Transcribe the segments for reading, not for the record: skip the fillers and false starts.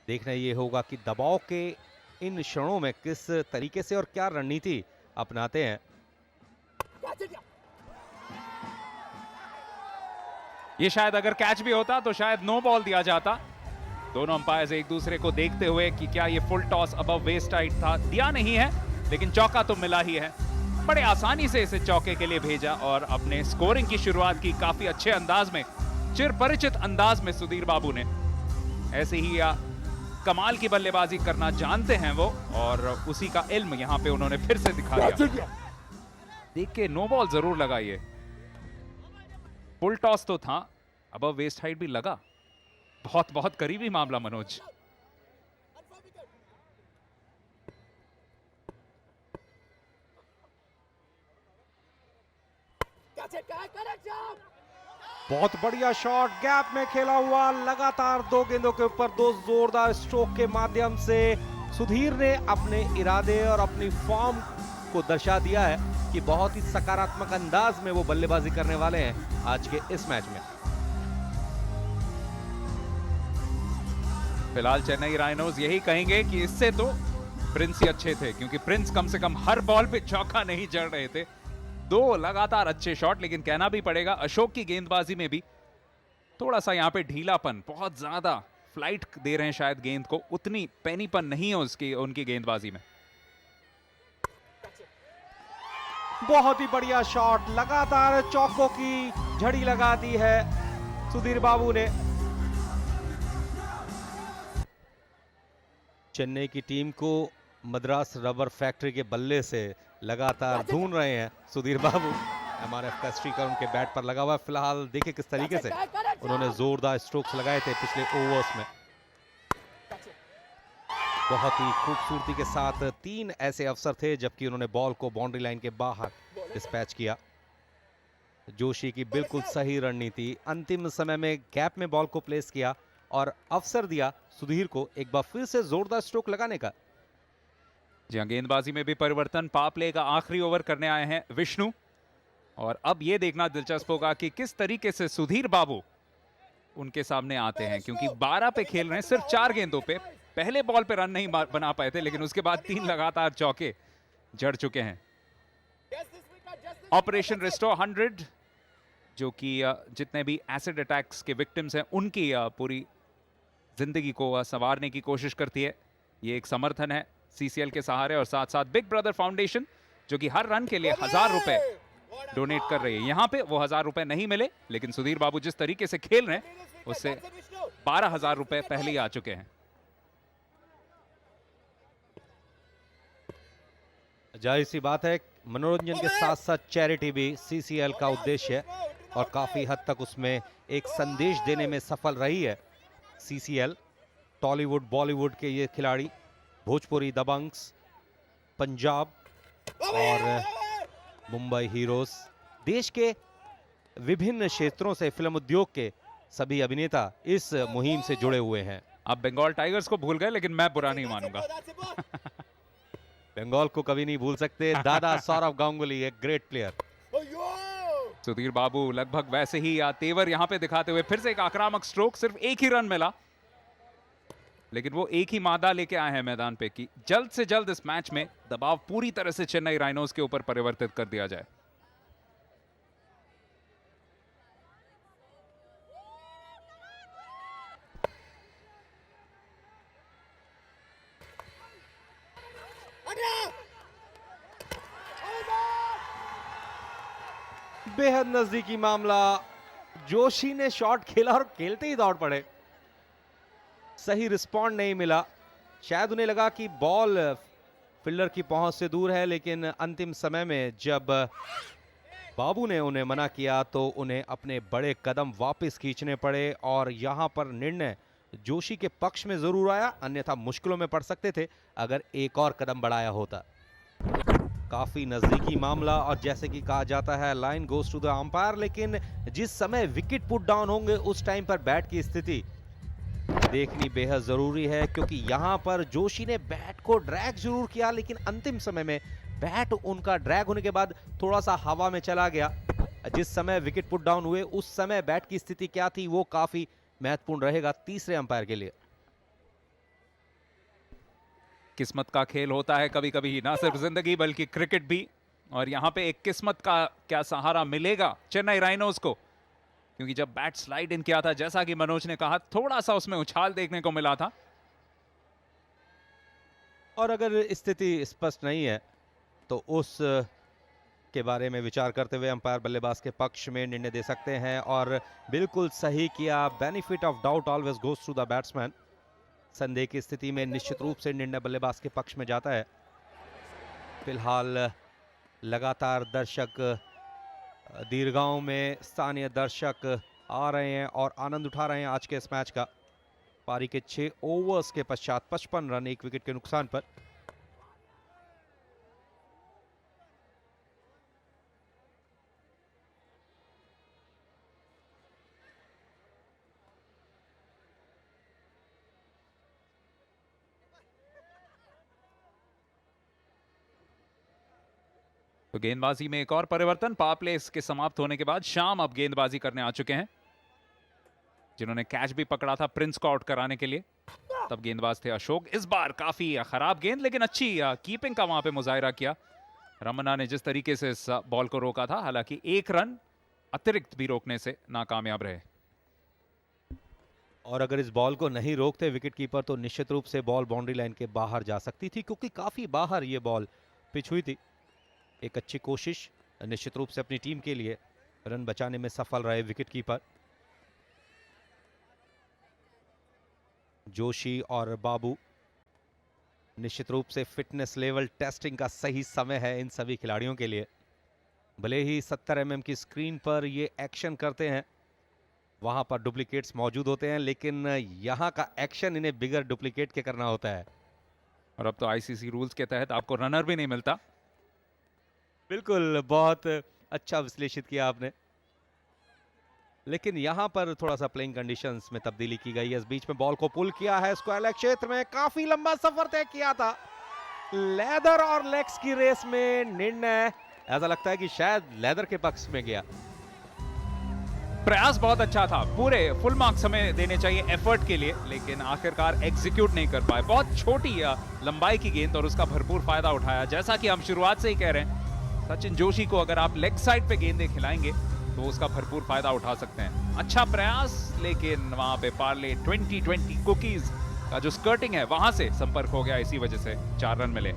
देखना ये होगा कि दबाव के इन क्षणों में किस तरीके से और क्या रणनीति अपनाते हैं। ये शायद अगर कैच भी होता तो शायद नो बॉल दिया जाता। दोनों अंपायर्स एक दूसरे को देखते हुए कि क्या ये full toss above waist height था, दिया नहीं है लेकिन चौका तो मिला ही है। बड़े आसानी से इसे चौके के लिए भेजा और अपने स्कोरिंग की शुरुआत की काफी अच्छे अंदाज में, चिर परिचित अंदाज में सुधीर बाबू ने। ऐसे ही कमाल की बल्लेबाजी करना जानते हैं वो, और उसी का इल्म यहां पे उन्होंने फिर से दिखा दिया। देख के नो बॉल जरूर लगाइए, फुल टॉस तो था, अबव वेस्ट हाइट भी लगा। बहुत बहुत करीबी मामला मनोज। बहुत बढ़िया शॉट, गैप में खेला हुआ, लगातार 2 गेंदों के ऊपर 2 जोरदार स्ट्रोक के माध्यम से सुधीर ने अपने इरादे और अपनी फॉर्म को दर्शा दिया है कि बहुत ही सकारात्मक अंदाज में वो बल्लेबाजी करने वाले हैं आज के इस मैच में। फिलहाल चेन्नई राइनोज यही कहेंगे कि इससे तो प्रिंस ही अच्छे थे, क्योंकि प्रिंस कम से कम हर बॉल पे चौका नहीं जड़ रहे थे। 2 लगातार अच्छे शॉट, लेकिन कहना भी पड़ेगा अशोक की गेंदबाजी में भी थोड़ा सा यहाँ पे ढीलापन, बहुत ज्यादा फ्लाइट दे रहे हैं शायद गेंद को, उतनी पैनीपन नहीं है उसकी उनकी गेंदबाजी में। बहुत ही बढ़िया शॉट, लगातार चौकों की झड़ी लगा दी है सुधीर बाबू ने। चेन्नई की टीम को मद्रास रबर फैक्ट्री के बल्ले से लगातार ढूंढ रहे हैं सुधीर बाबू। एमआरएफ का स्ट्रीकर उनके बैट पर लगा हुआ है। फिलहाल देखिए किस तरीके से उन्होंने जोरदार स्ट्रोक्स लगाए थे पिछले ओवर्स में। बहुत ही खूबसूरती के साथ 3 ऐसे अवसर थे जबकि उन्होंने बॉल को बाउंड्री लाइन के बाहर डिस्पैच किया। जोशी की बिल्कुल सही रणनीति, अंतिम समय में गैप में बॉल को प्लेस किया और अवसर दिया सुधीर को एक बार फिर से जोरदार स्ट्रोक लगाने का। जी हाँ, गेंदबाजी में भी परिवर्तन, पावर प्ले का आखिरी ओवर करने आए हैं विष्णु, और अब यह देखना दिलचस्प होगा कि किस तरीके से सुधीर बाबू उनके सामने आते हैं, क्योंकि 12 पे खेल रहे हैं, सिर्फ 4 गेंदों पे। पहले बॉल पे रन नहीं बना पाए थे, लेकिन उसके बाद 3 लगातार चौके जड़ चुके हैं। ऑपरेशन रिस्टोर 100, जो कि जितने भी एसिड अटैक्स के विक्टिम्स हैं उनकी पूरी जिंदगी को संवारने की कोशिश करती है। ये एक समर्थन है सीसीएल के सहारे, और साथ साथ बिग ब्रदर फाउंडेशन जो कि हर रन के लिए 1000 रुपए डोनेट कर रही है। यहां पे वो 1000 रुपए नहीं मिले, लेकिन सुधीर बाबू जिस तरीके से खेल रहे हैं उससे 12,000 रुपए पहले ही आ चुके हैं। जाहिर सी बात है, मनोरंजन के साथ साथ चैरिटी भी सीसीएल का उद्देश्य है और काफी हद तक उसमें एक संदेश देने में सफल रही है सीसीएल। टॉलीवुड बॉलीवुड के ये खिलाड़ी, भोजपुरी दबंग्स, पंजाब और मुंबई हीरोज, देश के विभिन्न क्षेत्रों से फिल्म उद्योग के सभी अभिनेता इस मुहिम से जुड़े हुए हैं। आप बंगाल टाइगर्स को भूल गए, लेकिन मैं बुरा नहीं मानूंगा। बंगाल को कभी नहीं भूल सकते। दादा सौरव गांगुली एक ग्रेट प्लेयर। सुधीर बाबू लगभग वैसे ही तेवर यहां पे दिखाते हुए फिर से एक आक्रामक स्ट्रोक, सिर्फ एक ही रन मिला, लेकिन वो एक ही मादा लेके आए हैं मैदान पे कि जल्द से जल्द इस मैच में दबाव पूरी तरह से चेन्नई राइनोज के ऊपर परिवर्तित कर दिया जाए। बेहद नजदीकी मामला, जोशी ने शॉट खेला और खेलते ही दौड़ पड़े। सही रिस्पॉन्ड नहीं मिला, शायद उन्हें लगा कि बॉल फील्डर की पहुंच से दूर है, लेकिन अंतिम समय में जब बाबू ने उन्हें मना किया तो उन्हें अपने बड़े कदम वापस खींचने पड़े और यहां पर निर्णय जोशी के पक्ष में जरूर आया, अन्यथा मुश्किलों में पड़ सकते थे अगर एक और कदम बढ़ाया होता। काफी नजदीकी मामला, और जैसे कि कहा जाता है line goes to the umpire, लेकिन जिस समय विकेट पुट डाउन होंगे उस टाइम पर बैट की स्थिति देखनी बेहद जरूरी है, क्योंकि यहां पर जोशी ने बैट को ड्रैग जरूर किया, लेकिन अंतिम समय में बैट उनका ड्रैग होने के बाद थोड़ा सा हवा में चला गया। जिस समय विकेट पुट डाउन हुए उस समय बैट की स्थिति क्या थी वो काफी महत्वपूर्ण रहेगा तीसरे अंपायर के लिए। किस्मत का खेल होता है कभी कभी, ना सिर्फ जिंदगी बल्कि क्रिकेट भी। और यहाँ पे एक किस्मत का क्या सहारा मिलेगा चेन्नई राइनोज को, क्योंकि जब बैट स्लाइड इन किया था, जैसा कि मनोज ने कहा, थोड़ा सा उसमें उछाल देखने को मिला था। और अगर स्थिति स्पष्ट नहीं है तो उस के बारे में विचार करते हुए अंपायर बल्लेबाज के पक्ष में निर्णय दे सकते हैं। और बिल्कुल सही किया, benefit of doubt always goes to the batsman. संदेह की स्थिति में निश्चित रूप से निर्णय बल्लेबाज के पक्ष में जाता है। फिलहाल लगातार दर्शक दीर्घाओं में स्थानीय दर्शक आ रहे हैं और आनंद उठा रहे हैं आज के इस मैच का। पारी के 6 ओवर्स के पश्चात 55 रन 1 विकेट के नुकसान पर। तो गेंदबाजी में एक और परिवर्तन। पावर प्ले के समाप्त होने के बाद शाम अब गेंदबाजी करने आ चुके हैं, जिन्होंने कैच भी पकड़ा था प्रिंस को आउट कराने के लिए। तब गेंदबाज थे अशोक। इस बार काफी खराब गेंद, लेकिन अच्छी कीपिंग का वहां पे मुजाहिरा किया रमन्ना ने, जिस तरीके से इस बॉल को रोका था। हालांकि 1 रन अतिरिक्त भी रोकने से नाकामयाब रहे। और अगर इस बॉल को नहीं रोकते विकेट कीपर तो निश्चित रूप से बॉल बाउंड्री लाइन के बाहर जा सकती थी, क्योंकि काफी बाहर ये बॉल पिच हुई थी। एक अच्छी कोशिश निश्चित रूप से अपनी टीम के लिए, रन बचाने में सफल रहे विकेट कीपर। जोशी और बाबू, निश्चित रूप से फिटनेस लेवल टेस्टिंग का सही समय है इन सभी खिलाड़ियों के लिए। भले ही 70 mm की स्क्रीन पर ये एक्शन करते हैं, वहां पर डुप्लीकेट्स मौजूद होते हैं, लेकिन यहां का एक्शन इन्हें बिगर डुप्लीकेट के करना होता है। और अब तो आईसीसी रूल्स के तहत आपको रनर भी नहीं मिलता। बिल्कुल, बहुत अच्छा विश्लेषित किया आपने। लेकिन यहां पर थोड़ा सा प्लेइंग कंडीशंस में तब्दीली की गई है। इस बीच में बॉल को पुल किया है, स्क्वायर लेग क्षेत्र में काफी लंबा सफर तय किया था। लेदर और लेग्स की रेस में निर्णय ऐसा लगता है कि शायद लेदर के पक्ष में गया। प्रयास बहुत अच्छा था, पूरे फुल मार्क्स हमें देने चाहिए एफर्ट के लिए, लेकिन आखिरकार एग्जीक्यूट नहीं कर पाए। बहुत छोटी लंबाई की गेंद और उसका भरपूर फायदा उठाया। जैसा कि हम शुरुआत से ही कह रहे हैं, सचिन जोशी को अगर आप लेग साइड पे गेंदें खिलाएंगे तो उसका भरपूर फायदा उठा सकते हैं। अच्छा प्रयास, लेकिन वहां पे पार्ले 2020 कुकीज का जो स्कर्टिंग है वहां से संपर्क हो गया, इसी वजह से 4 रन मिले।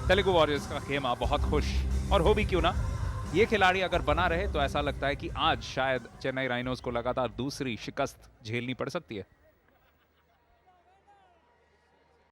तेलुगु वॉरियर्स का खेमा बहुत खुश, और हो भी क्यों ना। ये खिलाड़ी अगर बना रहे तो ऐसा लगता है कि आज शायद चेन्नई राइनोज को लगातार दूसरी शिकस्त झेलनी पड़ सकती है।